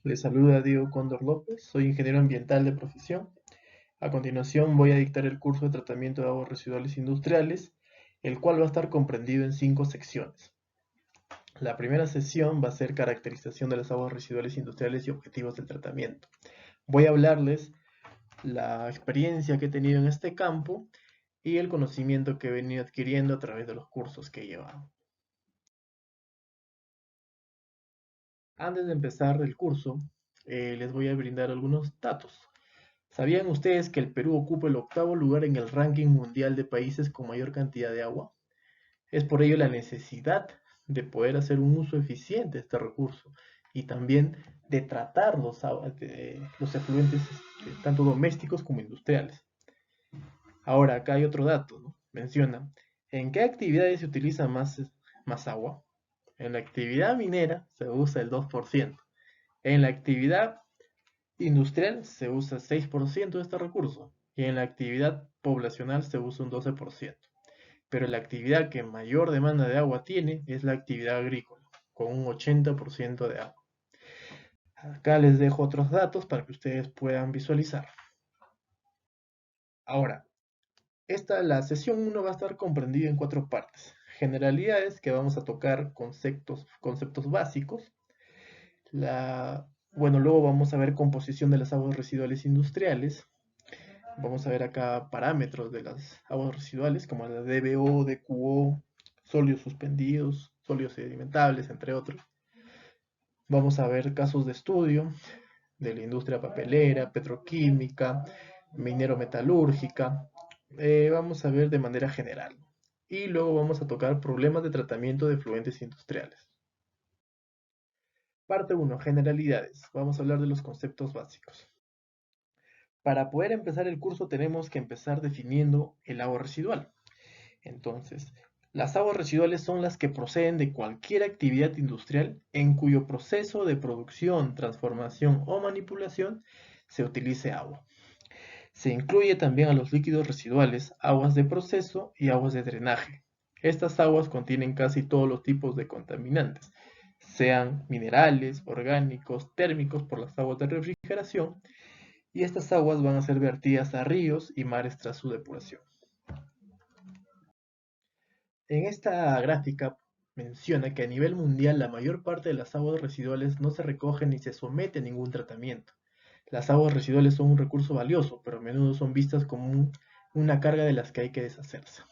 Les saluda Diego Cóndor López, soy ingeniero ambiental de profesión. A continuación voy a dictar el curso de tratamiento de aguas residuales industriales, el cual va a estar comprendido en 5 secciones. La primera sesión va a ser caracterización de las aguas residuales industriales y objetivos del tratamiento. Voy a hablarles la experiencia que he tenido en este campo y el conocimiento que he venido adquiriendo a través de los cursos que he llevado. Antes de empezar el curso, les voy a brindar algunos datos. ¿Sabían ustedes que el Perú ocupa el octavo lugar en el ranking mundial de países con mayor cantidad de agua? Es por ello la necesidad de poder hacer un uso eficiente de este recurso y también de tratar los efluentes tanto domésticos como industriales. Ahora, acá hay otro dato, ¿no? Menciona, ¿en qué actividades se utiliza más agua? En la actividad minera se usa el 2%. En la actividad industrial se usa 6% de este recurso y en la actividad poblacional se usa un 12%. Pero la actividad que mayor demanda de agua tiene es la actividad agrícola, con un 80% de agua. Acá les dejo otros datos para que ustedes puedan visualizar. Ahora, la sesión 1 va a estar comprendida en 4 partes. Generalidades, que vamos a tocar conceptos básicos. Luego vamos a ver composición de las aguas residuales industriales. Vamos a ver acá parámetros de las aguas residuales, como la DBO, DQO, sólidos suspendidos, sólidos sedimentables, entre otros. Vamos a ver casos de estudio de la industria papelera, petroquímica, minero-metalúrgica. Vamos a ver de manera general. Y luego vamos a tocar problemas de tratamiento de efluentes industriales. Parte 1. Generalidades. Vamos a hablar de los conceptos básicos. Para poder empezar el curso tenemos que empezar definiendo el agua residual. Entonces, las aguas residuales son las que proceden de cualquier actividad industrial en cuyo proceso de producción, transformación o manipulación se utilice agua. Se incluye también a los líquidos residuales, aguas de proceso y aguas de drenaje. Estas aguas contienen casi todos los tipos de contaminantes, sean minerales, orgánicos, térmicos por las aguas de refrigeración, y estas aguas van a ser vertidas a ríos y mares tras su depuración. En esta gráfica menciona que a nivel mundial la mayor parte de las aguas residuales no se recogen ni se somete a ningún tratamiento. Las aguas residuales son un recurso valioso, pero a menudo son vistas como una carga de las que hay que deshacerse.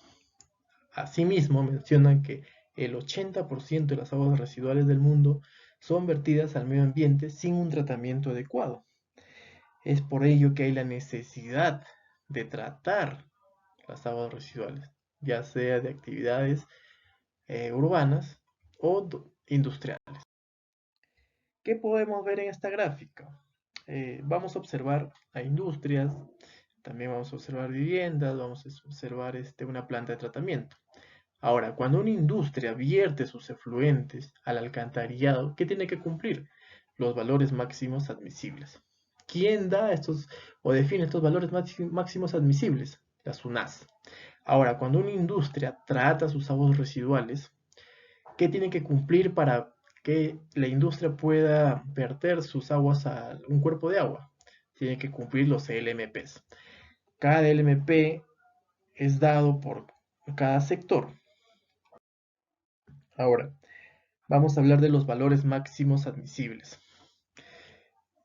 Asimismo, mencionan que el 80% de las aguas residuales del mundo son vertidas al medio ambiente sin un tratamiento adecuado. Es por ello que hay la necesidad de tratar las aguas residuales, ya sea de actividades urbanas o industriales. ¿Qué podemos ver en esta gráfica? Vamos a observar a industrias, también vamos a observar viviendas, vamos a observar una planta de tratamiento. Ahora, cuando una industria vierte sus efluentes al alcantarillado, ¿qué tiene que cumplir? Los valores máximos admisibles. ¿Quién da estos o define estos valores máximos admisibles? La SUNAS. Ahora, cuando una industria trata sus aguas residuales, ¿qué tiene que cumplir para que la industria pueda verter sus aguas a un cuerpo de agua? Tiene que cumplir los LMPs. Cada LMP es dado por cada sector. Ahora, vamos a hablar de los valores máximos admisibles.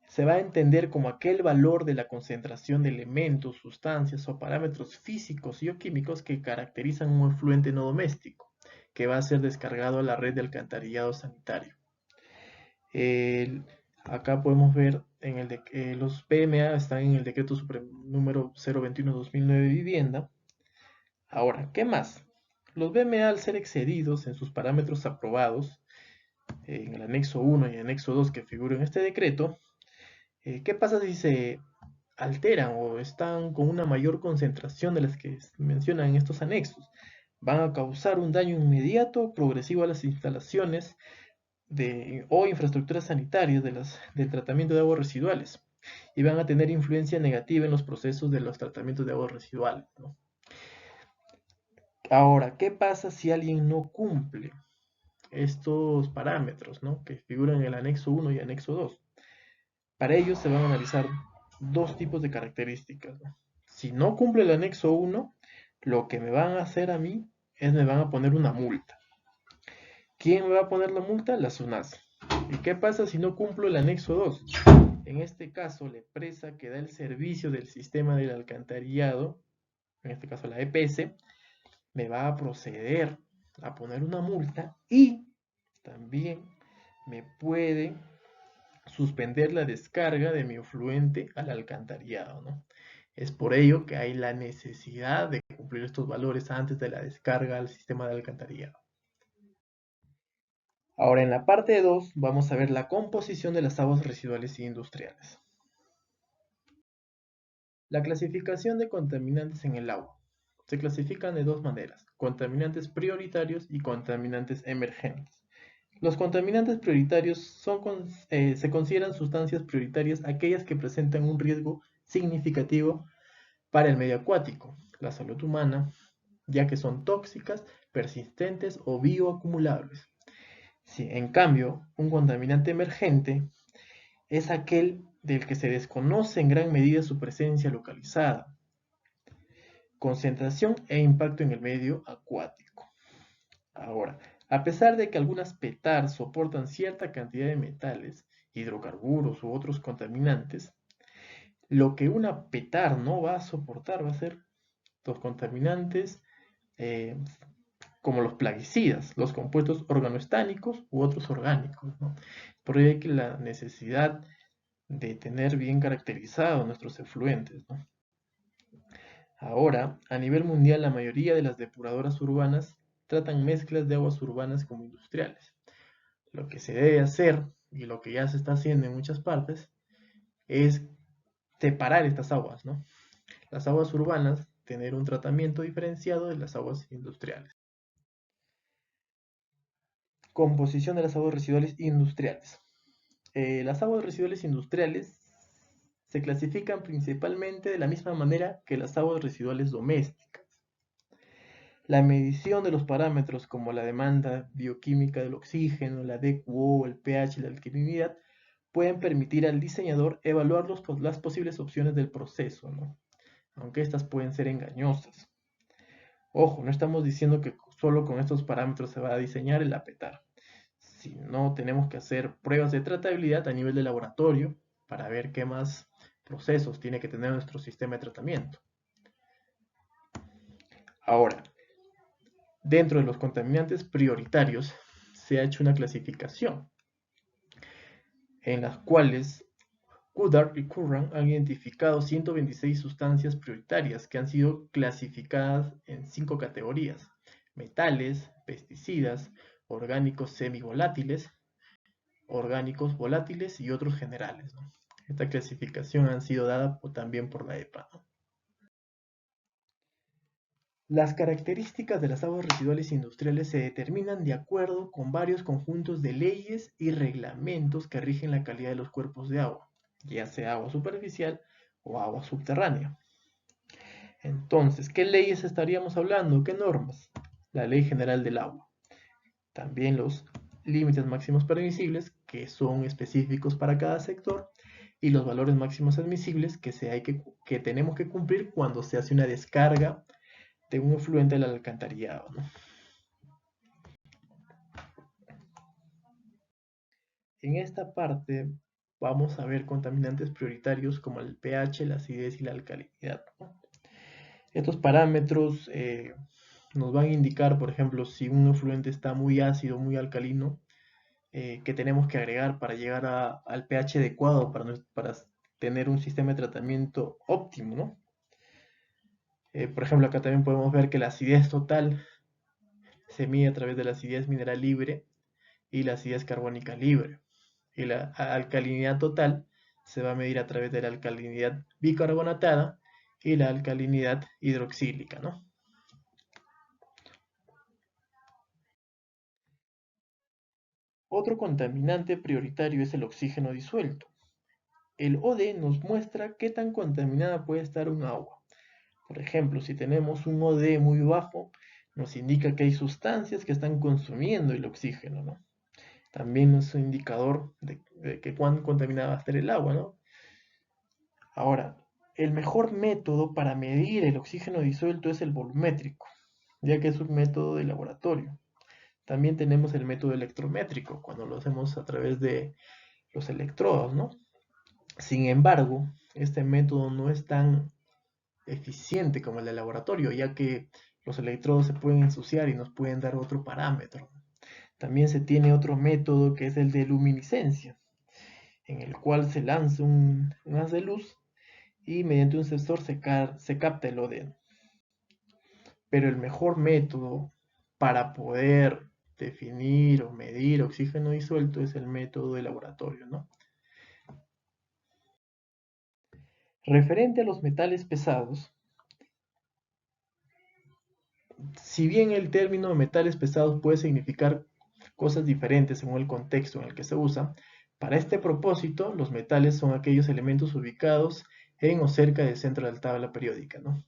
Se va a entender como aquel valor de la concentración de elementos, sustancias o parámetros físicos y o químicos que caracterizan un efluente no doméstico, que va a ser descargado a la red de alcantarillado sanitario. Acá podemos ver los PMA están en el decreto supremo número 021/2009 de vivienda. Ahora, ¿qué más? Los BMA, al ser excedidos en sus parámetros aprobados en el anexo 1 y anexo 2 que figuran en este decreto, ¿qué pasa si se alteran o están con una mayor concentración de las que mencionan en estos anexos? Van a causar un daño inmediato, progresivo a las instalaciones o infraestructuras sanitarias del tratamiento de aguas residuales y van a tener influencia negativa en los procesos de los tratamientos de aguas residuales, ¿no? Ahora, ¿qué pasa si alguien no cumple estos parámetros, ¿no?, que figuran en el anexo 1 y anexo 2? Para ello se van a analizar dos tipos de características, ¿no? Si no cumple el anexo 1, lo que me van a hacer a mí es me van a poner una multa. ¿Quién me va a poner la multa? La SUNAS. ¿Y qué pasa si no cumplo el anexo 2? En este caso, la empresa que da el servicio del sistema del alcantarillado, en este caso la EPS, me va a proceder a poner una multa y también me puede suspender la descarga de mi efluente al alcantarillado, ¿no? Es por ello que hay la necesidad de cumplir estos valores antes de la descarga al sistema de alcantarillado. Ahora en la parte 2 vamos a ver la composición de las aguas residuales industriales. La clasificación de contaminantes en el agua. Se clasifican de dos maneras, contaminantes prioritarios y contaminantes emergentes. Los contaminantes prioritarios se consideran sustancias prioritarias aquellas que presentan un riesgo significativo para el medio acuático, la salud humana, ya que son tóxicas, persistentes o bioacumulables. Sí, en cambio, un contaminante emergente es aquel del que se desconoce en gran medida su presencia localizada, concentración e impacto en el medio acuático. Ahora, a pesar de que algunas PETAR soportan cierta cantidad de metales, hidrocarburos u otros contaminantes, lo que una PETAR no va a soportar va a ser los contaminantes eh, como los plaguicidas, los compuestos organoestánicos u otros orgánicos, ¿no? Por ello hay que la necesidad de tener bien caracterizados nuestros efluentes, ¿no? Ahora, a nivel mundial, la mayoría de las depuradoras urbanas tratan mezclas de aguas urbanas como industriales. Lo que se debe hacer, y lo que ya se está haciendo en muchas partes, es separar estas aguas, ¿no? Las aguas urbanas, tener un tratamiento diferenciado de las aguas industriales. Composición de las aguas residuales industriales. Las aguas residuales industriales se clasifican principalmente de la misma manera que las aguas residuales domésticas. La medición de los parámetros como la demanda bioquímica del oxígeno, la DQO, el pH y la alcalinidad pueden permitir al diseñador evaluar las posibles opciones del proceso, ¿no? Aunque estas pueden ser engañosas. Ojo, no estamos diciendo que solo con estos parámetros se va a diseñar el APETAR, sino tenemos que hacer pruebas de tratabilidad a nivel de laboratorio para ver qué más procesos tiene que tener nuestro sistema de tratamiento. Ahora, dentro de los contaminantes prioritarios se ha hecho una clasificación en las cuales Goddard y Curran han identificado 126 sustancias prioritarias que han sido clasificadas en 5 categorías: metales, pesticidas, orgánicos semivolátiles, orgánicos volátiles y otros generales, ¿no? Esta clasificación ha sido dada también por la EPA, ¿no? Las características de las aguas residuales industriales se determinan de acuerdo con varios conjuntos de leyes y reglamentos que rigen la calidad de los cuerpos de agua, ya sea agua superficial o agua subterránea. Entonces, ¿qué leyes estaríamos hablando? ¿Qué normas? La Ley General del Agua. También los límites máximos permisibles, que son específicos para cada sector, y los valores máximos admisibles que tenemos que cumplir cuando se hace una descarga de un efluente al alcantarillado, ¿no? En esta parte vamos a ver contaminantes prioritarios como el pH, la acidez y la alcalinidad, ¿no? Estos parámetros nos van a indicar, por ejemplo, si un efluente está muy ácido, muy alcalino, que tenemos que agregar para llegar al pH adecuado para tener un sistema de tratamiento óptimo, ¿no? Por ejemplo, acá también podemos ver que la acidez total se mide a través de la acidez mineral libre y la acidez carbónica libre. Y la alcalinidad total se va a medir a través de la alcalinidad bicarbonatada y la alcalinidad hidroxílica, ¿no? Otro contaminante prioritario es el oxígeno disuelto. El OD nos muestra qué tan contaminada puede estar un agua. Por ejemplo, si tenemos un OD muy bajo, nos indica que hay sustancias que están consumiendo el oxígeno, ¿no? También es un indicador de que cuán contaminada va a estar el agua, ¿no? Ahora, el mejor método para medir el oxígeno disuelto es el volumétrico, ya que es un método de laboratorio. También tenemos el método electrométrico, cuando lo hacemos a través de los electrodos, ¿no? Sin embargo, este método no es tan eficiente como el de laboratorio, ya que los electrodos se pueden ensuciar y nos pueden dar otro parámetro. También se tiene otro método que es el de luminiscencia, en el cual se lanza un haz de luz y mediante un sensor se capta el ODN. Pero el mejor método para poder definir o medir oxígeno disuelto es el método de laboratorio, ¿no? Referente a los metales pesados, si bien el término metales pesados puede significar cosas diferentes según el contexto en el que se usa, para este propósito los metales son aquellos elementos ubicados en o cerca del centro de la tabla periódica, ¿no?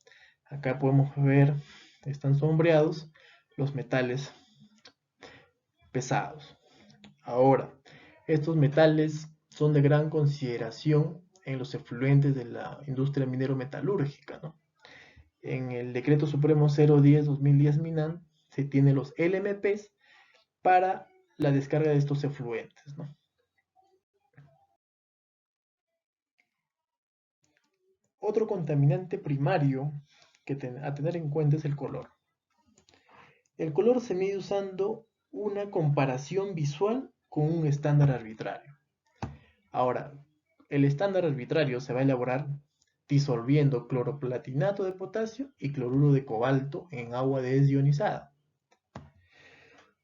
Acá podemos ver, están sombreados los metales pesados. Ahora, estos metales son de gran consideración en los efluentes de la industria minero-metalúrgica, ¿no? En el Decreto Supremo 010-2010 MINAN se tiene los LMPs para la descarga de estos efluentes, ¿no? Otro contaminante primario que a tener en cuenta es el color. El color se mide usando una comparación visual con un estándar arbitrario. Ahora, el estándar arbitrario se va a elaborar disolviendo cloroplatinato de potasio y cloruro de cobalto en agua desionizada.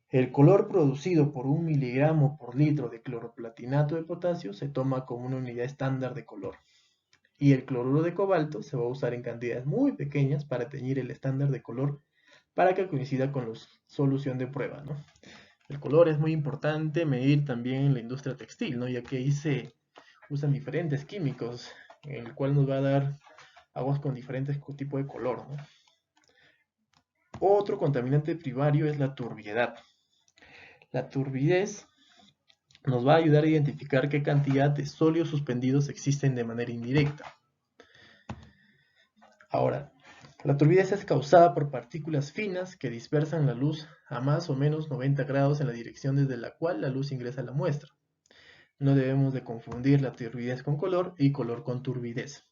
El color producido por 1 miligramo por litro de cloroplatinato de potasio se toma como una unidad estándar de color. Y el cloruro de cobalto se va a usar en cantidades muy pequeñas para teñir el estándar de color para que coincida con la solución de prueba, ¿no? El color es muy importante medir también en la industria textil, ¿no? Ya que ahí se usan diferentes químicos, el cual nos va a dar aguas con diferentes tipos de color, ¿no? Otro contaminante primario es la turbiedad. La turbidez nos va a ayudar a identificar qué cantidad de sólidos suspendidos existen de manera indirecta. Ahora, la turbidez es causada por partículas finas que dispersan la luz a más o menos 90 grados en la dirección desde la cual la luz ingresa a la muestra. No debemos de confundir la turbidez con color y color con turbidez.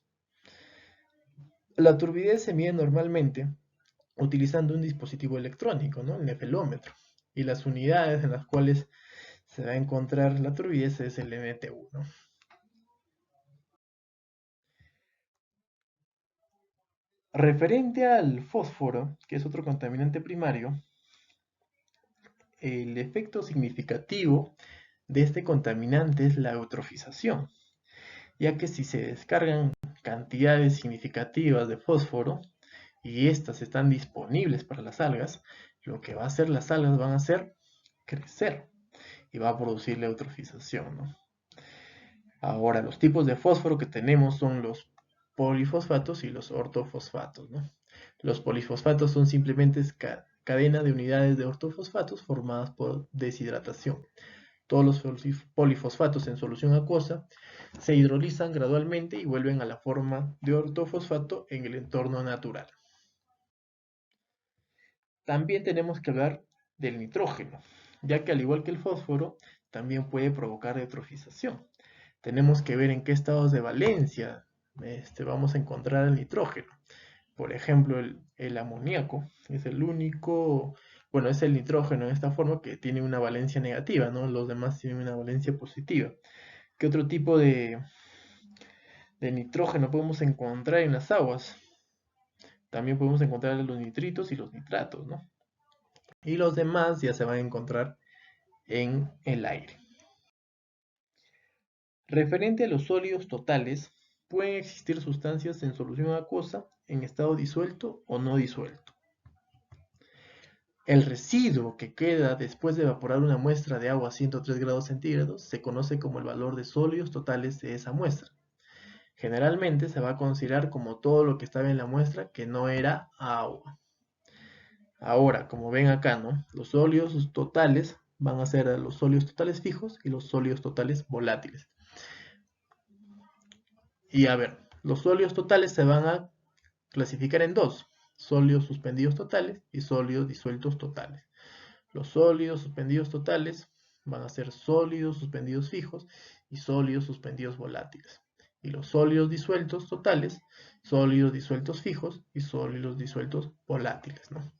La turbidez se mide normalmente utilizando un dispositivo electrónico, ¿no? El nefelómetro. Y las unidades en las cuales se va a encontrar la turbidez es el NTU, ¿no? Referente al fósforo, que es otro contaminante primario, el efecto significativo de este contaminante es la eutrofización, ya que si se descargan cantidades significativas de fósforo y estas están disponibles para las algas, lo que va a hacer las algas van a hacer crecer y va a producir la eutrofización, ¿no? Ahora, los tipos de fósforo que tenemos son los polifosfatos y los ortofosfatos, ¿no? Los polifosfatos son simplemente cadena de unidades de ortofosfatos formadas por deshidratación. Todos los polifosfatos en solución acuosa se hidrolizan gradualmente y vuelven a la forma de ortofosfato en el entorno natural. También tenemos que hablar del nitrógeno, ya que al igual que el fósforo, también puede provocar eutrofización. Tenemos que ver en qué estados de valencia vamos a encontrar el nitrógeno. Por ejemplo, el amoníaco es el único, bueno, es el nitrógeno en esta forma que tiene una valencia negativa, ¿no? Los demás tienen una valencia positiva. ¿Qué otro tipo de nitrógeno podemos encontrar en las aguas? También podemos encontrar los nitritos y los nitratos, ¿no? Y los demás ya se van a encontrar en el aire. Referente a los sólidos totales, pueden existir sustancias en solución acuosa en estado disuelto o no disuelto. El residuo que queda después de evaporar una muestra de agua a 103 grados centígrados se conoce como el valor de sólidos totales de esa muestra. Generalmente se va a considerar como todo lo que estaba en la muestra que no era agua. Ahora, como ven acá, ¿no? Los sólidos totales van a ser los sólidos totales fijos y los sólidos totales volátiles. Y a ver, Los sólidos totales se van a clasificar en dos: sólidos suspendidos totales y sólidos disueltos totales. Los sólidos suspendidos totales van a ser sólidos suspendidos fijos y sólidos suspendidos volátiles. Y los sólidos disueltos totales, sólidos disueltos fijos y sólidos disueltos volátiles, ¿no?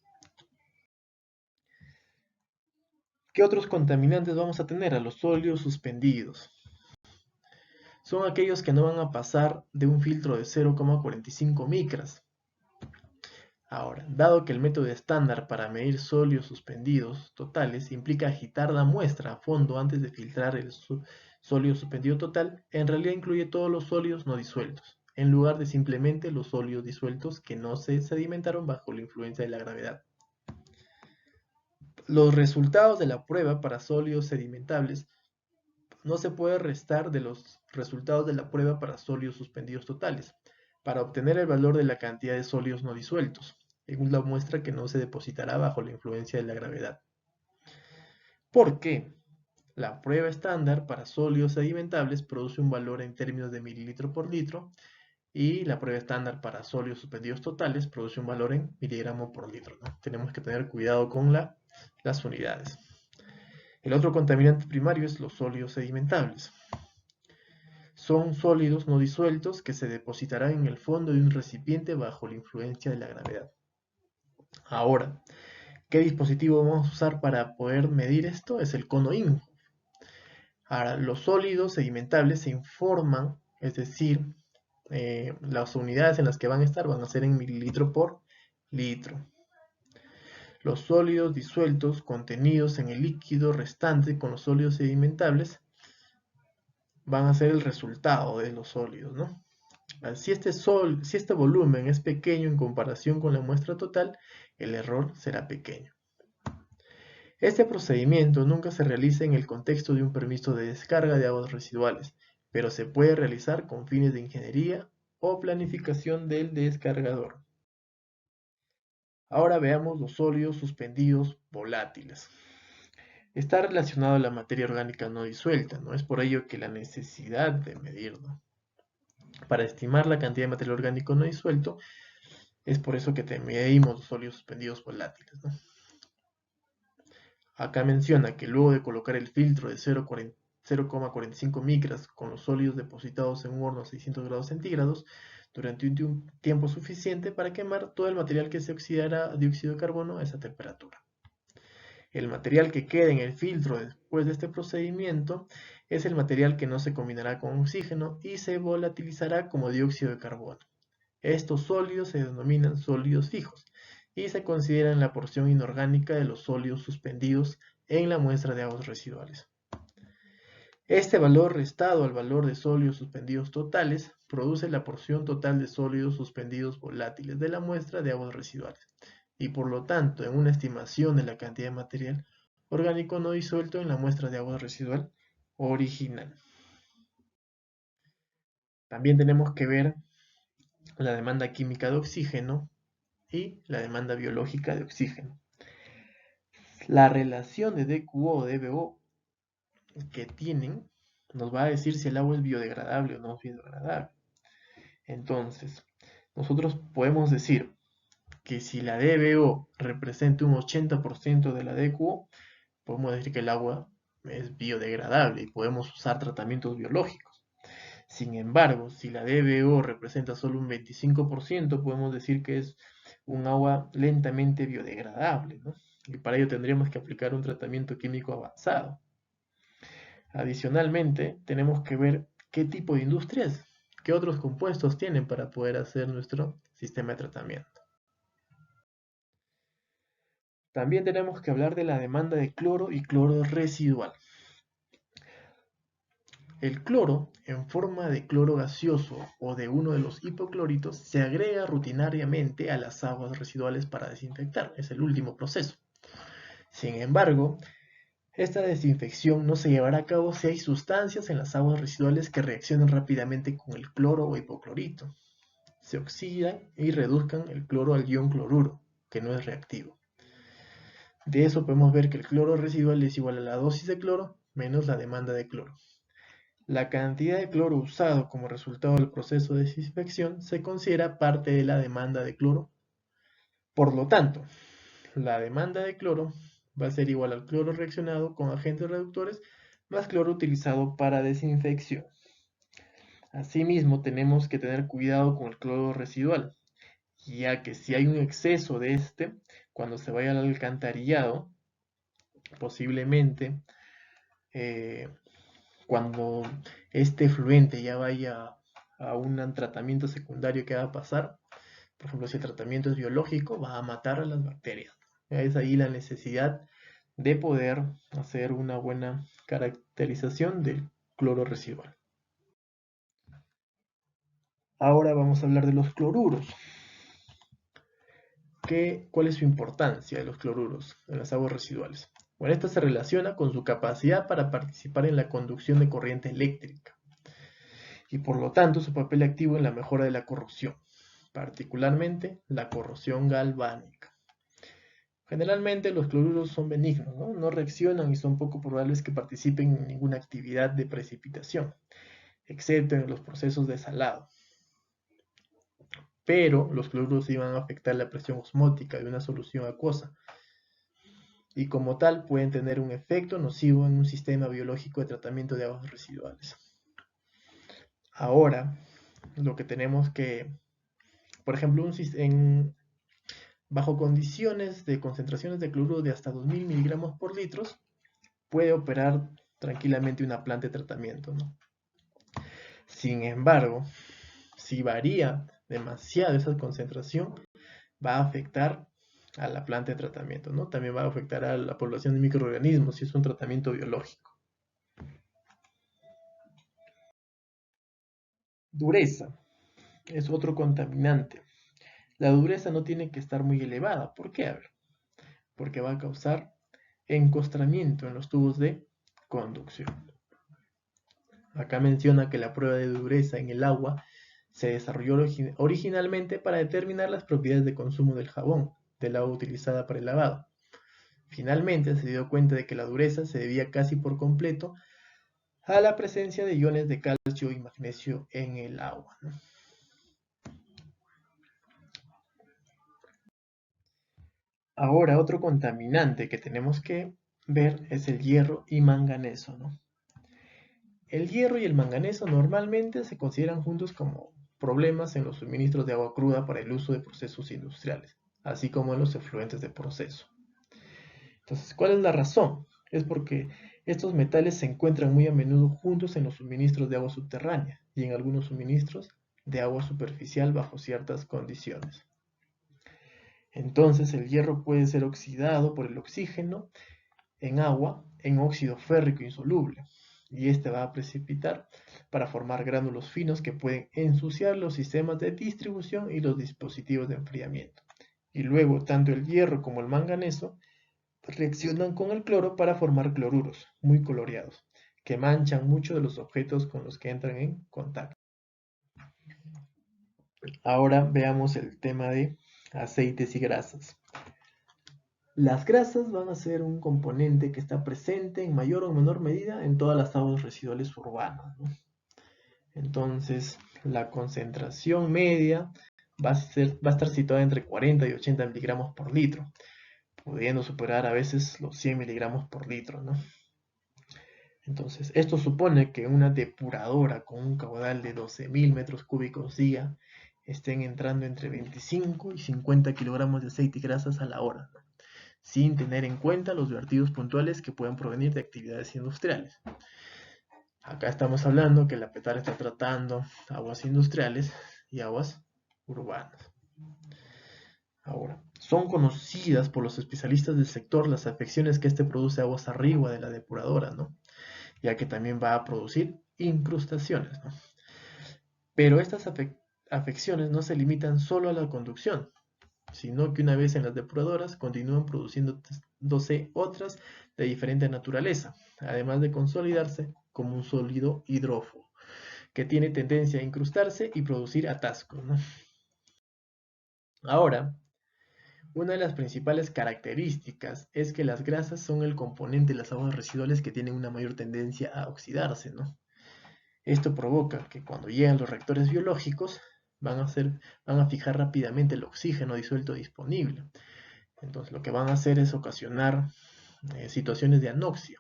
¿Qué otros contaminantes vamos a tener? A los sólidos suspendidos. Son aquellos que no van a pasar de un filtro de 0,45 micras. Ahora, dado que el método estándar para medir sólidos suspendidos totales implica agitar la muestra a fondo antes de filtrar el sólido suspendido total, en realidad incluye todos los sólidos no disueltos, en lugar de simplemente los sólidos disueltos que no se sedimentaron bajo la influencia de la gravedad. Los resultados de la prueba para sólidos sedimentables no se puede restar de los resultados de la prueba para sólidos suspendidos totales, para obtener el valor de la cantidad de sólidos no disueltos, en una muestra que no se depositará bajo la influencia de la gravedad. ¿Por qué? La prueba estándar para sólidos sedimentables produce un valor en términos de mililitro por litro y la prueba estándar para sólidos suspendidos totales produce un valor en miligramo por litro, ¿no? Tenemos que tener cuidado con las unidades. El otro contaminante primario es los sólidos sedimentables. Son sólidos no disueltos que se depositarán en el fondo de un recipiente bajo la influencia de la gravedad. Ahora, ¿qué dispositivo vamos a usar para poder medir esto? Es el cono INFO. Ahora, los sólidos sedimentables se informan, es decir, las unidades en las que van a estar van a ser en mililitro por litro. Los sólidos disueltos contenidos en el líquido restante con los sólidos sedimentables van a ser el resultado de los sólidos, ¿no? Si este volumen es pequeño en comparación con la muestra total, el error será pequeño. Este procedimiento nunca se realiza en el contexto de un permiso de descarga de aguas residuales, pero se puede realizar con fines de ingeniería o planificación del descargador. Ahora veamos los sólidos suspendidos volátiles. Está relacionado a la materia orgánica no disuelta, ¿no? Es por ello que la necesidad de medirlo. Para estimar la cantidad de material orgánico no disuelto, es por eso que medimos los sólidos suspendidos volátiles, ¿no? Acá menciona que luego de colocar el filtro de 0,45 micras con los sólidos depositados en un horno a 600 grados centígrados durante un tiempo suficiente para quemar todo el material que se oxidará a dióxido de carbono a esa temperatura. El material que quede en el filtro después de este procedimiento es el material que no se combinará con oxígeno y se volatilizará como dióxido de carbono. Estos sólidos se denominan sólidos fijos y se consideran la porción inorgánica de los sólidos suspendidos en la muestra de aguas residuales. Este valor restado al valor de sólidos suspendidos totales produce la porción total de sólidos suspendidos volátiles de la muestra de aguas residuales y por lo tanto en una estimación de la cantidad de material orgánico no disuelto en la muestra de agua residual original. También tenemos que ver la demanda química de oxígeno y la demanda biológica de oxígeno. La relación de DQO o DBO que tienen nos va a decir si el agua es biodegradable o no es biodegradable. Entonces, nosotros podemos decir que si la DBO representa un 80% de la DQO, podemos decir que el agua es biodegradable y podemos usar tratamientos biológicos. Sin embargo, si la DBO representa solo un 25%, podemos decir que es un agua lentamente biodegradable, ¿no? Y para ello tendríamos que aplicar un tratamiento químico avanzado. Adicionalmente, tenemos que ver qué tipo de industria es, qué otros compuestos tienen para poder hacer nuestro sistema de tratamiento. También tenemos que hablar de la demanda de cloro y cloro residual. El cloro, en forma de cloro gaseoso o de uno de los hipocloritos, se agrega rutinariamente a las aguas residuales para desinfectar. Es el último proceso. Sin embargo, esta desinfección no se llevará a cabo si hay sustancias en las aguas residuales que reaccionen rápidamente con el cloro o hipoclorito. Se oxidan y reduzcan el cloro al ion cloruro, que no es reactivo. De eso podemos ver que el cloro residual es igual a la dosis de cloro menos la demanda de cloro. La cantidad de cloro usado como resultado del proceso de desinfección se considera parte de la demanda de cloro. Por lo tanto, la demanda de cloro va a ser igual al cloro reaccionado con agentes reductores más cloro utilizado para desinfección. Asimismo, tenemos que tener cuidado con el cloro residual, ya que si hay un exceso de este, cuando se vaya al alcantarillado, posiblemente eh, cuando este efluente ya vaya a un tratamiento secundario que va a pasar, por ejemplo, si el tratamiento es biológico, va a matar a las bacterias. Es ahí la necesidad de poder hacer una buena caracterización del cloro residual. Ahora vamos a hablar de los cloruros. ¿Cuál es su importancia de los cloruros en las aguas residuales? Bueno, esta se relaciona con su capacidad para participar en la conducción de corriente eléctrica y por lo tanto su papel activo en la mejora de la corrosión, particularmente la corrosión galvánica. Generalmente los cloruros son benignos, ¿no? No reaccionan y son poco probables que participen en ninguna actividad de precipitación, excepto en los procesos de salado. Pero los cloruros iban a afectar la presión osmótica de una solución acuosa y como tal pueden tener un efecto nocivo en un sistema biológico de tratamiento de aguas residuales. Ahora, lo que tenemos que, por ejemplo, bajo condiciones de concentraciones de cloruro de hasta 2000 miligramos por litro, puede operar tranquilamente una planta de tratamiento, ¿no? Sin embargo, si varía demasiado esa concentración, va a afectar a la planta de tratamiento, ¿no? También va a afectar a la población de microorganismos si es un tratamiento biológico. Dureza es otro contaminante. La dureza no tiene que estar muy elevada. ¿Por qué? A ver, porque va a causar encostramiento en los tubos de conducción. Acá menciona que la prueba de dureza en el agua se desarrolló originalmente para determinar las propiedades de consumo del jabón, del agua utilizada para el lavado. Finalmente se dio cuenta de que la dureza se debía casi por completo a la presencia de iones de calcio y magnesio en el agua, ¿no? Ahora, otro contaminante que tenemos que ver es el hierro y manganeso, ¿no? El hierro y el manganeso normalmente se consideran juntos como problemas en los suministros de agua cruda para el uso de procesos industriales, así como en los efluentes de proceso. Entonces, ¿cuál es la razón? Es porque estos metales se encuentran muy a menudo juntos en los suministros de agua subterránea y en algunos suministros de agua superficial bajo ciertas condiciones. Entonces, el hierro puede ser oxidado por el oxígeno en agua en óxido férrico insoluble y este va a precipitar para formar gránulos finos que pueden ensuciar los sistemas de distribución y los dispositivos de enfriamiento. Y luego, tanto el hierro como el manganeso reaccionan con el cloro para formar cloruros muy coloreados, que manchan mucho de los objetos con los que entran en contacto. Ahora veamos el tema de aceites y grasas. Las grasas van a ser un componente que está presente en mayor o menor medida en todas las aguas residuales urbanas, ¿no? Entonces, la concentración media va a estar situada entre 40 y 80 miligramos por litro, pudiendo superar a veces los 100 miligramos por litro, ¿no? Entonces, esto supone que una depuradora con un caudal de 12.000 metros cúbicos día estén entrando entre 25 y 50 kilogramos de aceite y grasas a la hora, ¿no? Sin tener en cuenta los vertidos puntuales que pueden provenir de actividades industriales. Acá estamos hablando que la PETAR está tratando aguas industriales y aguas urbanas. Ahora, son conocidas por los especialistas del sector las afecciones que este produce a aguas arriba de la depuradora, ¿no? Ya que también va a producir incrustaciones, ¿no? Pero estas afecciones no se limitan solo a la conducción, sino que una vez en las depuradoras continúan produciéndose otras de diferente naturaleza, además de consolidarse como un sólido hidrófugo, que tiene tendencia a incrustarse y producir atascos, ¿no? Ahora, una de las principales características es que las grasas son el componente de las aguas residuales que tienen una mayor tendencia a oxidarse, ¿no? Esto provoca que cuando llegan los reactores biológicos van a fijar rápidamente el oxígeno disuelto disponible. Entonces lo que van a hacer es ocasionar situaciones de anoxia,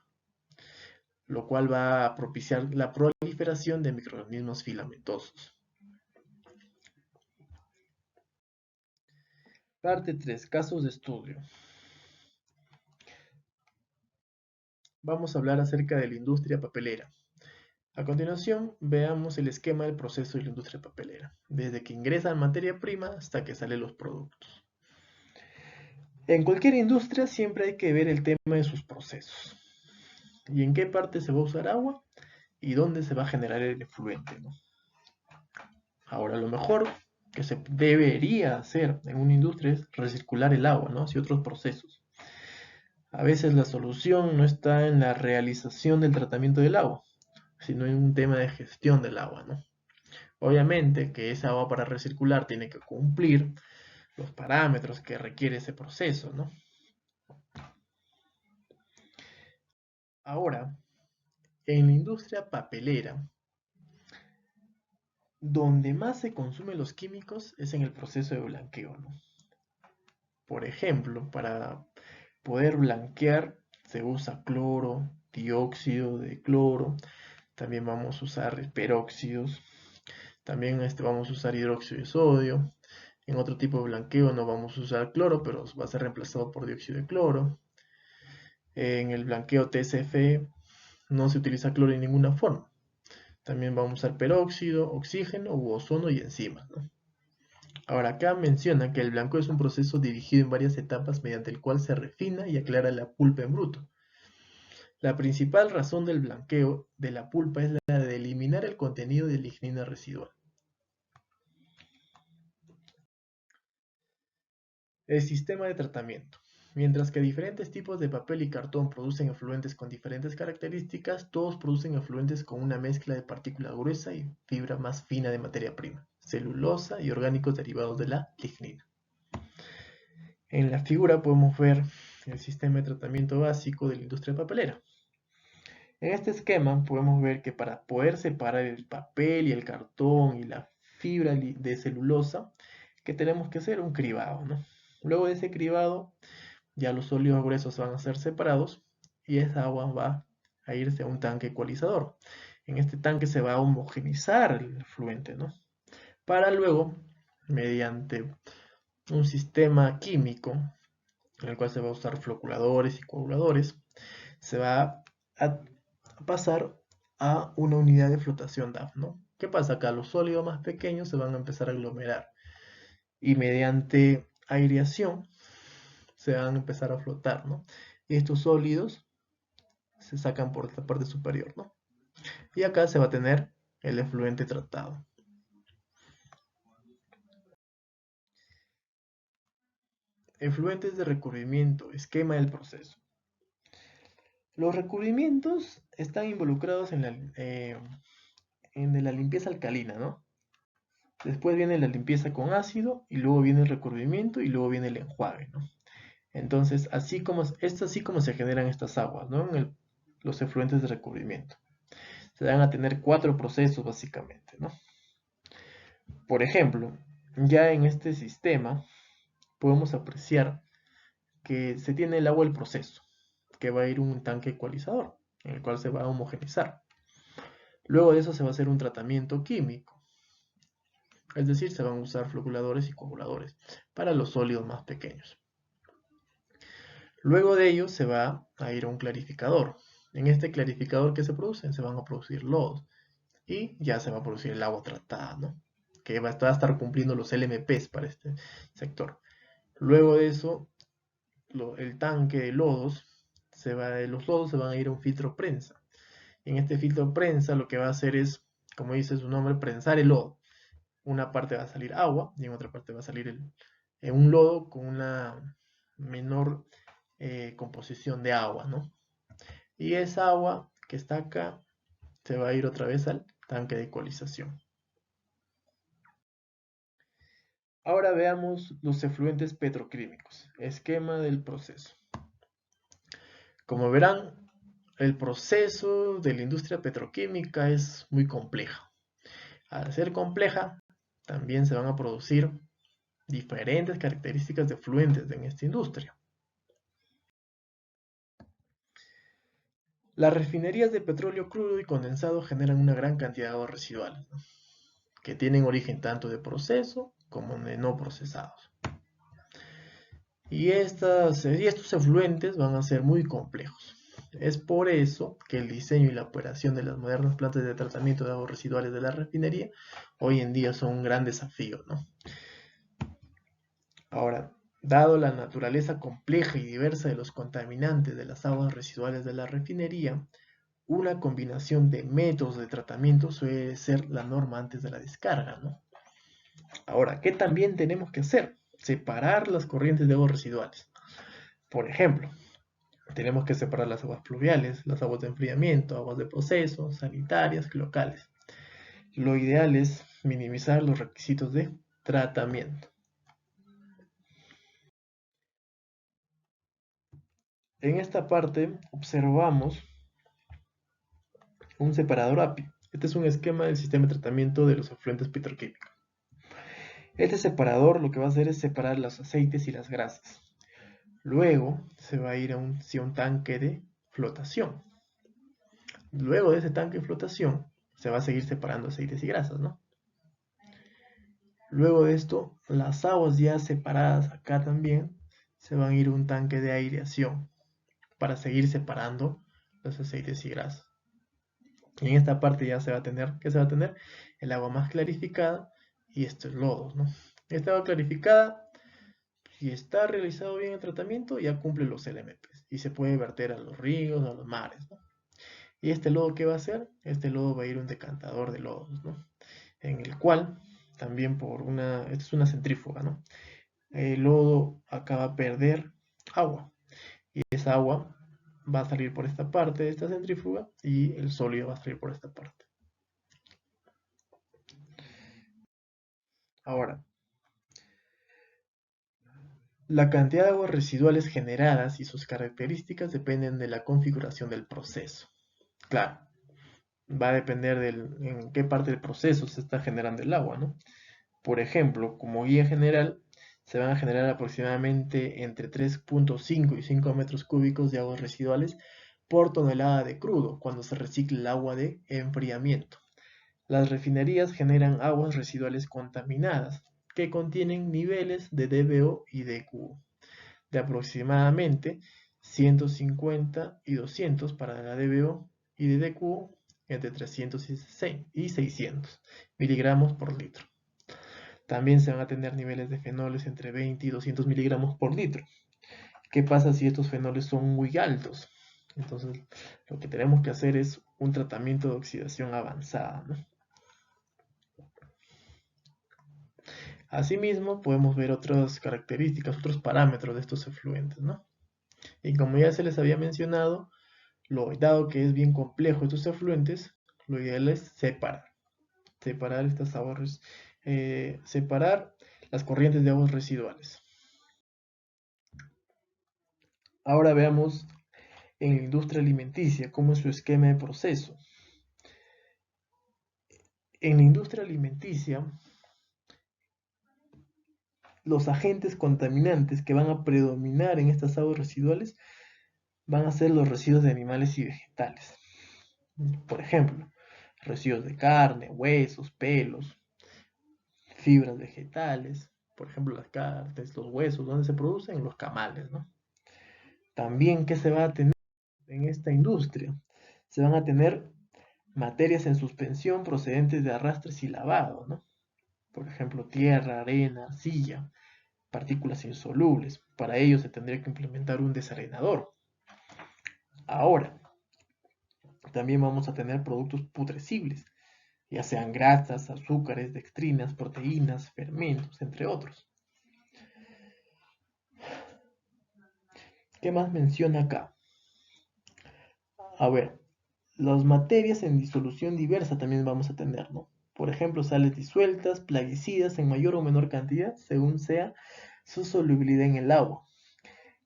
lo cual va a propiciar la proliferación de microorganismos filamentosos. Parte 3. Casos de estudio. Vamos a hablar acerca de la industria papelera. A continuación, veamos el esquema del proceso de la industria papelera, desde que ingresan materia prima hasta que salen los productos. En cualquier industria siempre hay que ver el tema de sus procesos. Y en qué parte se va a usar agua y dónde se va a generar el efluente, ¿no? Ahora, lo mejor que se debería hacer en una industria es recircular el agua, ¿no? Hacia otros procesos. A veces la solución no está en la realización del tratamiento del agua, sino en un tema de gestión del agua, ¿no? Obviamente que esa agua para recircular tiene que cumplir los parámetros que requiere ese proceso, ¿no? Ahora, en la industria papelera, donde más se consumen los químicos es en el proceso de blanqueo, ¿no? Por ejemplo, para poder blanquear se usa cloro, dióxido de cloro, también vamos a usar peróxidos, también vamos a usar hidróxido de sodio. En otro tipo de blanqueo no vamos a usar cloro, pero va a ser reemplazado por dióxido de cloro. En el blanqueo TSF no se utiliza cloro en ninguna forma. También vamos a usar peróxido, oxígeno u ozono y enzimas, ¿no? Ahora acá menciona que el blanqueo es un proceso dirigido en varias etapas mediante el cual se refina y aclara la pulpa en bruto. La principal razón del blanqueo de la pulpa es la de eliminar el contenido de lignina residual. El sistema de tratamiento. Mientras que diferentes tipos de papel y cartón producen efluentes con diferentes características, todos producen efluentes con una mezcla de partícula gruesa y fibra más fina de materia prima, celulosa y orgánicos derivados de la lignina. En la figura podemos ver el sistema de tratamiento básico de la industria papelera. En este esquema podemos ver que para poder separar el papel y el cartón y la fibra de celulosa, que tenemos que hacer un cribado, ¿no? Luego de ese cribado, ya los sólidos gruesos van a ser separados y esa agua va a irse a un tanque ecualizador. En este tanque se va a homogenizar el fluente, ¿no? Para luego, mediante un sistema químico, en el cual se va a usar floculadores y coaguladores, se va a pasar a una unidad de flotación DAF, ¿no? ¿Qué pasa acá? Los sólidos más pequeños se van a empezar a aglomerar y mediante aireación se van a empezar a flotar, ¿no? Y estos sólidos se sacan por esta parte superior, ¿no? Y acá se va a tener el efluente tratado. Efluentes de recubrimiento, esquema del proceso. Los recubrimientos están involucrados en la limpieza alcalina, ¿no? Después viene la limpieza con ácido y luego viene el recubrimiento y luego viene el enjuague, ¿no? Entonces, es así como se generan estas aguas, ¿no? Los efluentes de recubrimiento. Se van a tener 4 procesos básicamente, ¿no? Por ejemplo, ya en este sistema podemos apreciar que se tiene el agua del proceso, que va a ir un tanque ecualizador, en el cual se va a homogenizar. Luego de eso se va a hacer un tratamiento químico, es decir, se van a usar floculadores y coaguladores para los sólidos más pequeños. Luego de ello se va a ir a un clarificador. En este clarificador que se producen, se van a producir lodos y ya se va a producir el agua tratada, ¿no? Que va a estar cumpliendo los LMPs para este sector. Luego de eso, el tanque de lodos, los lodos se van a ir a un filtro prensa. En este filtro prensa lo que va a hacer es, como dice su nombre, prensar el lodo. Una parte va a salir agua y en otra parte va a salir un lodo con una menor composición de agua, ¿no? Y esa agua que está acá se va a ir otra vez al tanque de ecualización. Ahora veamos los efluentes petroquímicos, esquema del proceso. Como verán, el proceso de la industria petroquímica es muy compleja. Al ser compleja, también se van a producir diferentes características de fluentes en esta industria. Las refinerías de petróleo crudo y condensado generan una gran cantidad de aguas residuales, ¿no? Que tienen origen tanto de proceso como de no procesados. Y estos efluentes van a ser muy complejos. Es por eso que el diseño y la operación de las modernas plantas de tratamiento de aguas residuales de la refinería hoy en día son un gran desafío, ¿no? Ahora, dado la naturaleza compleja y diversa de los contaminantes de las aguas residuales de la refinería, una combinación de métodos de tratamiento suele ser la norma antes de la descarga, ¿no? Ahora, ¿qué también tenemos que hacer? Separar las corrientes de aguas residuales. Por ejemplo, tenemos que separar las aguas pluviales, las aguas de enfriamiento, aguas de proceso, sanitarias, locales. Lo ideal es minimizar los requisitos de tratamiento. En esta parte observamos un separador API. Este es un esquema del sistema de tratamiento de los efluentes petroquímicos. Este separador lo que va a hacer es separar los aceites y las grasas. Luego se va a ir hacia un tanque de flotación. Luego de ese tanque de flotación se va a seguir separando aceites y grasas, ¿no? Luego de esto, las aguas ya separadas acá también se van a ir a un tanque de aireación para seguir separando los aceites y grasas. Y en esta parte ya se va a tener, ¿qué se va a tener? El agua más clarificada y estos lodos, ¿no? Esta agua clarificada, si está realizado bien el tratamiento, ya cumple los LMPs y se puede verter a los ríos, a los mares, ¿no? ¿Y este lodo qué va a hacer? Este lodo va a ir a un decantador de lodos, ¿no? En el cual, también esta es una centrífuga, ¿no? El lodo acá va a perder agua y esa agua va a salir por esta parte de esta centrífuga y el sólido va a salir por esta parte. Ahora, la cantidad de aguas residuales generadas y sus características dependen de la configuración del proceso. Claro, va a depender en qué parte del proceso se está generando el agua, ¿no? Por ejemplo, como guía general, se van a generar aproximadamente entre 3.5 y 5 metros cúbicos de aguas residuales por tonelada de crudo cuando se recicla el agua de enfriamiento. Las refinerías generan aguas residuales contaminadas que contienen niveles de DBO y DQO de aproximadamente 150 y 200 para la DBO y de DQO entre 300 y 600 miligramos por litro. También se van a tener niveles de fenoles entre 20 y 200 miligramos por litro. ¿Qué pasa si estos fenoles son muy altos? Entonces, lo que tenemos que hacer es un tratamiento de oxidación avanzada, ¿no? Asimismo, podemos ver otras características, otros parámetros de estos efluentes, ¿no? Y como ya se les había mencionado, dado que es bien complejo estos efluentes, lo ideal es separar estas aguas, separar las corrientes de aguas residuales. Ahora veamos en la industria alimenticia cómo es su esquema de proceso. En la industria alimenticia, los agentes contaminantes que van a predominar en estas aguas residuales van a ser los residuos de animales y vegetales. Por ejemplo, residuos de carne, huesos, pelos, fibras vegetales, por ejemplo, las carnes, los huesos, donde se producen los camales, ¿no? También, ¿qué se va a tener en esta industria? Se van a tener materias en suspensión procedentes de arrastres y lavado, ¿no? Por ejemplo, tierra, arena, arcilla, partículas insolubles. Para ello se tendría que implementar un desarenador. Ahora, también vamos a tener productos putrescibles, ya sean grasas, azúcares, dextrinas, proteínas, fermentos, entre otros. ¿Qué más menciona acá? A ver, las materias en disolución diversa también vamos a tener, ¿no? Por ejemplo, sales disueltas, plaguicidas en mayor o menor cantidad, según sea su solubilidad en el agua.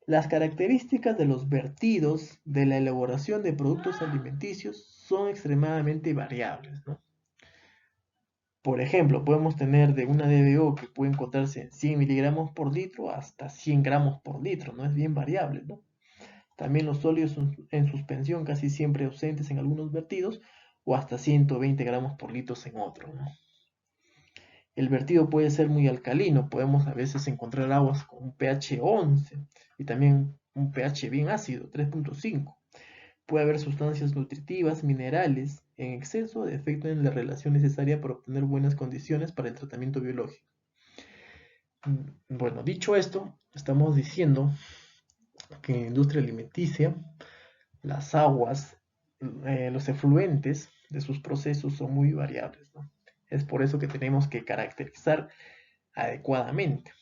Las características de los vertidos de la elaboración de productos alimenticios son extremadamente variables, ¿no? Por ejemplo, podemos tener de una DBO que puede encontrarse en 100 miligramos por litro hasta 100 gramos por litro, ¿no? Es bien variable, ¿no? También los sólidos en suspensión casi siempre ausentes en algunos vertidos o hasta 120 gramos por litro en otros, ¿no? El vertido puede ser muy alcalino, podemos a veces encontrar aguas con un pH 11 y también un pH bien ácido, 3.5. Puede haber sustancias nutritivas, minerales en exceso, de efecto en la relación necesaria para obtener buenas condiciones para el tratamiento biológico. Bueno, dicho esto, estamos diciendo que en la industria alimenticia las aguas, los efluentes de sus procesos son muy variables, ¿no? Es por eso que tenemos que caracterizar adecuadamente.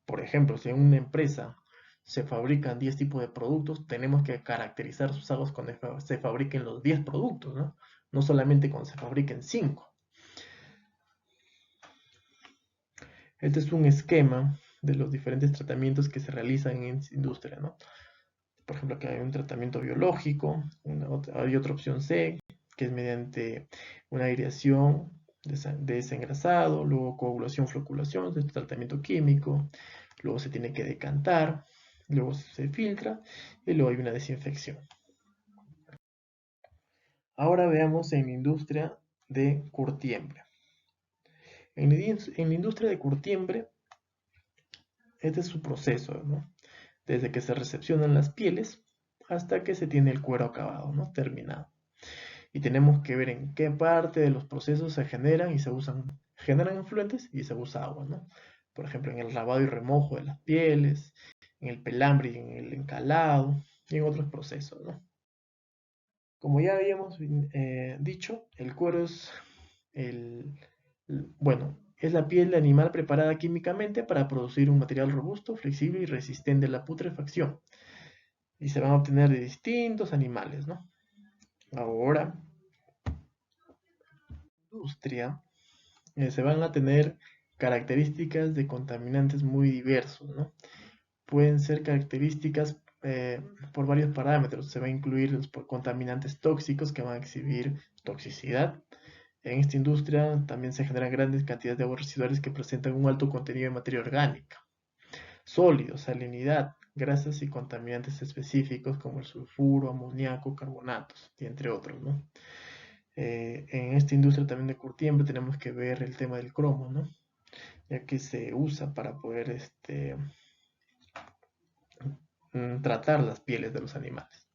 Por ejemplo, si en una empresa se fabrican 10 tipos de productos, tenemos que caracterizar sus aguas cuando se fabriquen los 10 productos, ¿no? No solamente cuando se fabriquen 5. Este es un esquema de los diferentes tratamientos que se realizan en esta industria, ¿no? Por ejemplo, que hay un tratamiento biológico, hay otra opción C, que es mediante una aireación de desengrasado, luego coagulación, floculación, este tratamiento químico, luego se tiene que decantar, luego se filtra y luego hay una desinfección. Ahora veamos en la industria de curtiembre. En la industria de curtiembre, este es su proceso, ¿no? Desde que se recepcionan las pieles hasta que se tiene el cuero acabado, ¿no? Terminado. Y tenemos que ver en qué parte de los procesos se generan y se usan, generan influentes y se usa agua, ¿no? Por ejemplo, en el lavado y remojo de las pieles, en el pelambre y en el encalado y en otros procesos, ¿no? Como ya habíamos dicho, el cuero es bueno, es la piel de animal preparada químicamente para producir un material robusto, flexible y resistente a la putrefacción. Y se van a obtener de distintos animales, ¿no? Ahora, industria, se van a tener características de contaminantes muy diversos, ¿no? Pueden ser características por varios parámetros. Se va a incluir los contaminantes tóxicos que van a exhibir toxicidad. En esta industria también se generan grandes cantidades de aguas residuales que presentan un alto contenido de materia orgánica. Sólidos, salinidad, grasas y contaminantes específicos como el sulfuro, amoníaco, carbonatos, y entre otros, ¿no? En esta industria también de curtiembre tenemos que ver el tema del cromo, ¿no? Ya que se usa para poder tratar las pieles de los animales.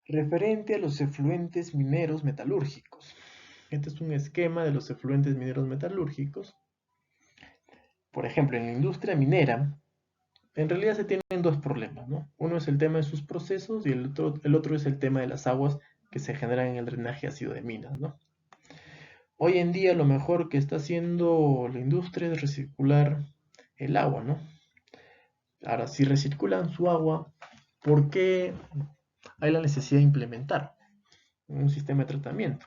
Referente a los efluentes mineros metalúrgicos. Este es un esquema de los efluentes mineros metalúrgicos. Por ejemplo, en la industria minera, en realidad se tienen dos problemas, ¿no? Uno es el tema de sus procesos y el otro es el tema de las aguas que se generan en el drenaje ácido de minas, ¿no? Hoy en día lo mejor que está haciendo la industria es recircular el agua, ¿no? Ahora, si recirculan su agua, ¿por qué hay la necesidad de implementar un sistema de tratamiento?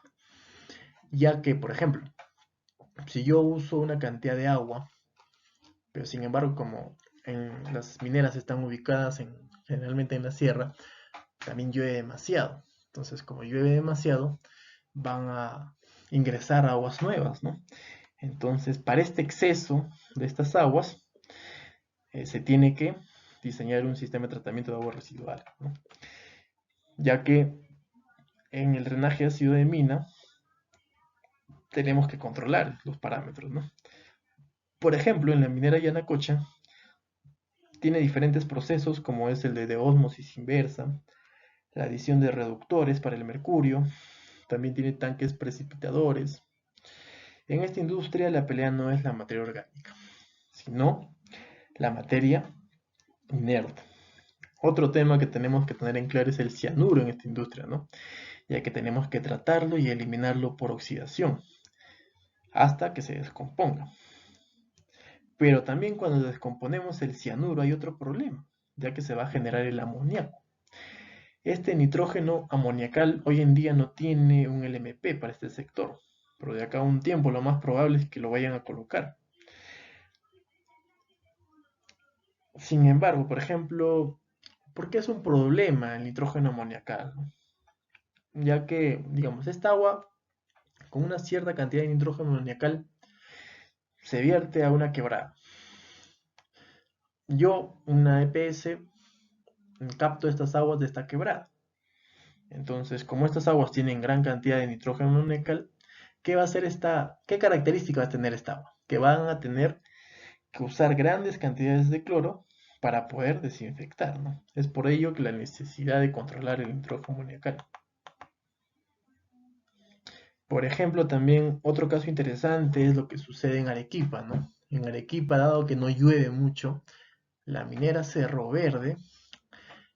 Ya que, por ejemplo, si yo uso una cantidad de agua, pero sin embargo, como las mineras están ubicadas generalmente en la sierra, también llueve demasiado. Entonces, como llueve demasiado, van a ingresar aguas nuevas, ¿no? Entonces, para este exceso de estas aguas, se tiene que diseñar un sistema de tratamiento de aguas residuales, ¿no? Ya que en el drenaje ácido de mina tenemos que controlar los parámetros, ¿no? Por ejemplo, en la minera Yanacocha tiene diferentes procesos como es el de ósmosis inversa, la adición de reductores para el mercurio, también tiene tanques precipitadores. En esta industria la pelea no es la materia orgánica, sino la materia inerte. Otro tema que tenemos que tener en claro es el cianuro en esta industria, ¿no? Ya que tenemos que tratarlo y eliminarlo por oxidación hasta que se descomponga. Pero también cuando descomponemos el cianuro hay otro problema, ya que se va a generar el amoníaco. Este nitrógeno amoniacal hoy en día no tiene un LMP para este sector, pero de acá a un tiempo lo más probable es que lo vayan a colocar. Sin embargo, por ejemplo, ¿por qué es un problema el nitrógeno amoniacal, ¿no? Ya que, digamos, esta agua con una cierta cantidad de nitrógeno amoniacal se vierte a una quebrada. Yo, una EPS, capto estas aguas de esta quebrada. Entonces, como estas aguas tienen gran cantidad de nitrógeno amoniacal, ¿qué va a hacer qué característica va a tener esta agua? Que van a tener que usar grandes cantidades de cloro para poder desinfectar, ¿no? Es por ello que la necesidad de controlar el nitrógeno amoniacal. Por ejemplo, también otro caso interesante es lo que sucede en Arequipa, ¿no? En Arequipa, dado que no llueve mucho, la minera Cerro Verde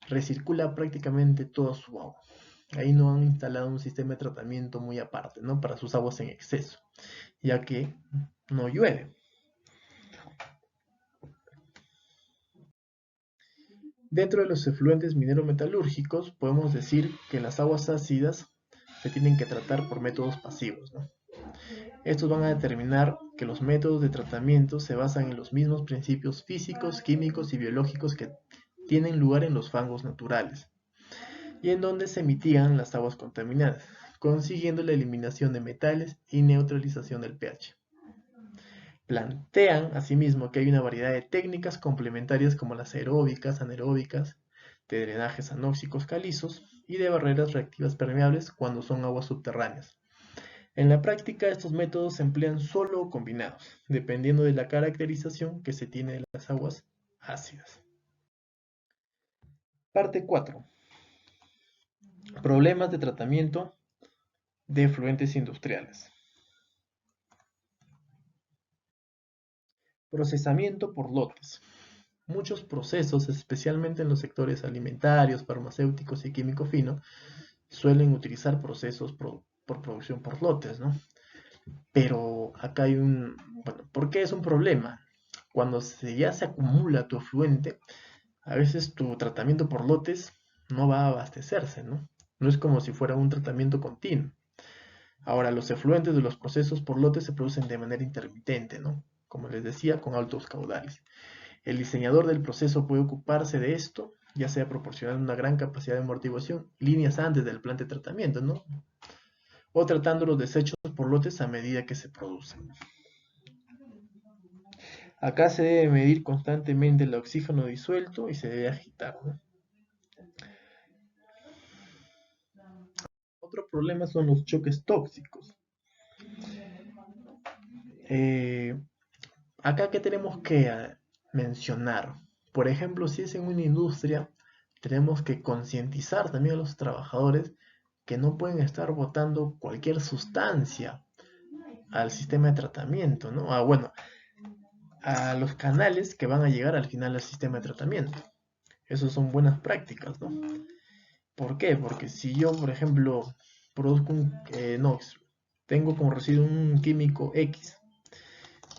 recircula prácticamente toda su agua. Ahí no han instalado un sistema de tratamiento muy aparte, ¿no? Para sus aguas en exceso, ya que no llueve. Dentro de los efluentes minero-metalúrgicos, podemos decir que las aguas ácidas se tienen que tratar por métodos pasivos, ¿no? Estos van a determinar que los métodos de tratamiento se basan en los mismos principios físicos, químicos y biológicos que tienen lugar en los fangos naturales, y en donde se mitigan las aguas contaminadas, consiguiendo la eliminación de metales y neutralización del pH. Plantean asimismo que hay una variedad de técnicas complementarias como las aeróbicas, anaeróbicas, de drenajes anóxicos calizos y de barreras reactivas permeables cuando son aguas subterráneas. En la práctica, estos métodos se emplean solo o combinados, dependiendo de la caracterización que se tiene de las aguas ácidas. Parte 4. Problemas de tratamiento de efluentes industriales. Procesamiento por lotes. Muchos procesos, especialmente en los sectores alimentarios, farmacéuticos y químico fino, suelen utilizar procesos por producción por lotes, ¿no? Pero acá hay bueno, ¿por qué es un problema? Cuando ya se acumula tu efluente, a veces tu tratamiento por lotes no va a abastecerse, ¿no? No es como si fuera un tratamiento continuo. Ahora, los efluentes de los procesos por lotes se producen de manera intermitente, ¿no? Como les decía, con altos caudales. El diseñador del proceso puede ocuparse de esto, ya sea proporcionando una gran capacidad de amortiguación, líneas antes del plan de tratamiento, ¿no? O tratando los desechos por lotes a medida que se producen. Acá se debe medir constantemente el oxígeno disuelto y se debe agitar, ¿no? Otro problema son los choques tóxicos. Eh, Acá que tenemos que mencionar, por ejemplo, si es en una industria, tenemos que concientizar también a los trabajadores que no pueden estar botando cualquier sustancia al sistema de tratamiento, ¿no? Bueno, a los canales que van a llegar al final al sistema de tratamiento. Esas son buenas prácticas, ¿no? ¿Por qué? Porque si yo, por ejemplo, produzco no, tengo como residuo un químico X,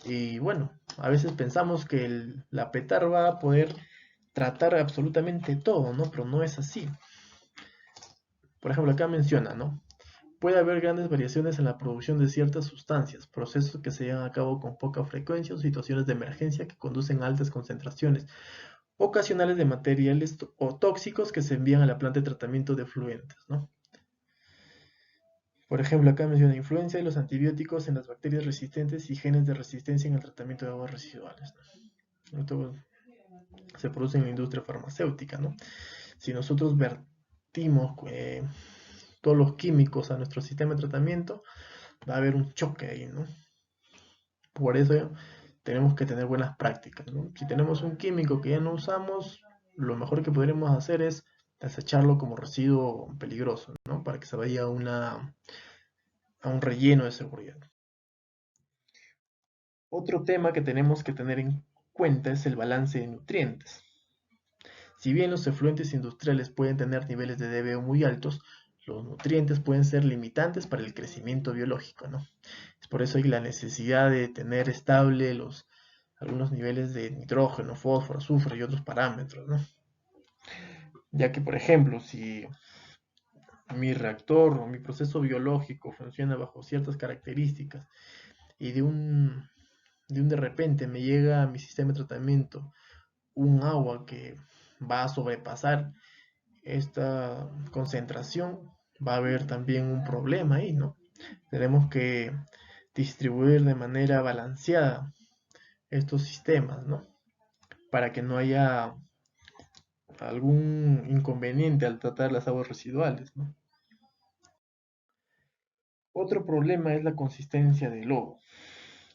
y bueno, a veces pensamos que la PETAR va a poder tratar absolutamente todo, ¿no? Pero no es así. Por ejemplo, acá menciona, ¿no? Puede haber grandes variaciones en la producción de ciertas sustancias, procesos que se llevan a cabo con poca frecuencia o situaciones de emergencia que conducen a altas concentraciones ocasionales de materiales o tóxicos que se envían a la planta de tratamiento de efluentes, ¿no? Por ejemplo, acá menciona influencia de los antibióticos en las bacterias resistentes y genes de resistencia en el tratamiento de aguas residuales, ¿no? Esto se produce en la industria farmacéutica, ¿no? Si nosotros vertimos todos los químicos a nuestro sistema de tratamiento, va a haber un choque ahí, ¿no? Por eso tenemos que tener buenas prácticas, ¿no? Si tenemos un químico que ya no usamos, lo mejor que podremos hacer es desecharlo como residuo peligroso, ¿no? Para que se vaya a un relleno de seguridad. Otro tema que tenemos que tener en cuenta es el balance de nutrientes. Si bien los efluentes industriales pueden tener niveles de DBO muy altos, los nutrientes pueden ser limitantes para el crecimiento biológico, ¿no? Es por eso hay la necesidad de tener estable algunos niveles de nitrógeno, fósforo, azufre y otros parámetros, ¿no? Ya que, por ejemplo, si mi reactor o mi proceso biológico funciona bajo ciertas características y de repente me llega a mi sistema de tratamiento un agua que va a sobrepasar esta concentración, va a haber también un problema ahí, ¿no? Tenemos que distribuir de manera balanceada estos sistemas, ¿no? Para que no haya algún inconveniente al tratar las aguas residuales, ¿no? Otro problema es la consistencia del lodo.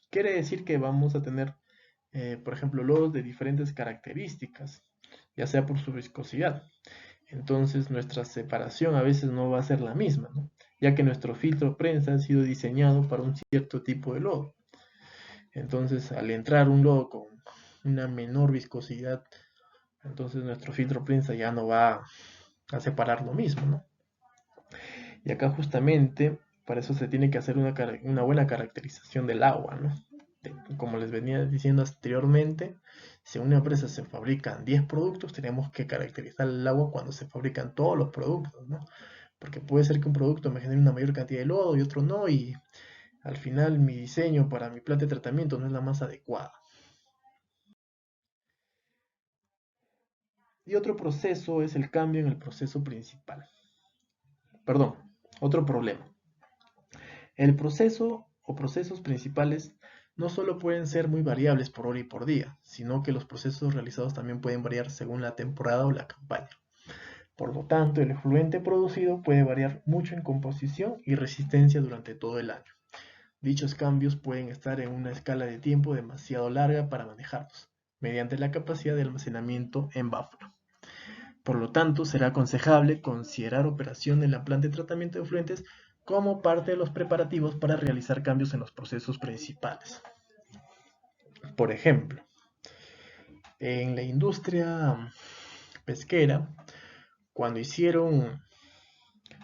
Quiere decir que vamos a tener, por ejemplo, lodos de diferentes características, ya sea por su viscosidad. Entonces nuestra separación a veces no va a ser la misma, ¿no? Ya que nuestro filtro prensa ha sido diseñado para un cierto tipo de lodo. Entonces, al entrar un lodo con una menor viscosidad, entonces nuestro filtro prensa ya no va a separar lo mismo, ¿no? Y acá justamente para eso se tiene que hacer una buena caracterización del agua, ¿no? Como les venía diciendo anteriormente, si en una empresa se fabrican 10 productos, tenemos que caracterizar el agua cuando se fabrican todos los productos, ¿no? Porque puede ser que un producto me genere una mayor cantidad de lodo y otro no, y al final mi diseño para mi planta de tratamiento no es la más adecuada. Y otro proceso es el cambio en el proceso principal. Perdón, otro problema. El proceso o procesos principales no solo pueden ser muy variables por hora y por día, sino que los procesos realizados también pueden variar según la temporada o la campaña. Por lo tanto, el efluente producido puede variar mucho en composición y resistencia durante todo el año. Dichos cambios pueden estar en una escala de tiempo demasiado larga para manejarlos, mediante la capacidad de almacenamiento en buffer. Por lo tanto, será aconsejable considerar operación en la planta de tratamiento de efluentes como parte de los preparativos para realizar cambios en los procesos principales. Por ejemplo, en la industria pesquera, cuando hicieron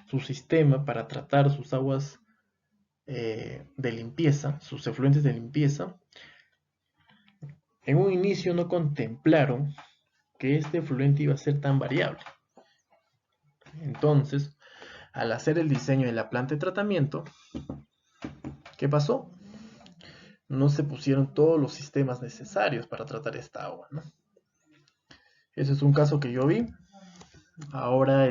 su sistema para tratar sus aguas de limpieza, sus efluentes de limpieza, en un inicio no contemplaron que este efluente iba a ser tan variable. Entonces, al hacer el diseño de la planta de tratamiento, ¿qué pasó? No se pusieron todos los sistemas necesarios para tratar esta agua, ¿no? Ese es un caso que yo vi. Ahora,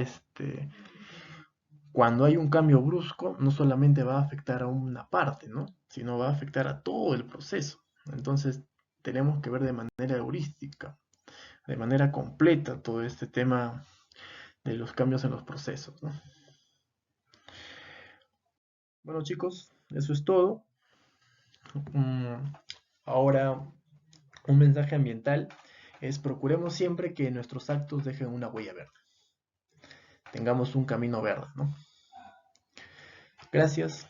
cuando hay un cambio brusco, no solamente va a afectar a una parte, ¿no? Sino va a afectar a todo el proceso. Entonces, tenemos que ver de manera heurística, de manera completa, todo este tema de los cambios en los procesos, ¿no? Bueno, chicos, eso es todo. Ahora, un mensaje ambiental es procuremos siempre que nuestros actos dejen una huella verde. Tengamos un camino verde, ¿no? Gracias.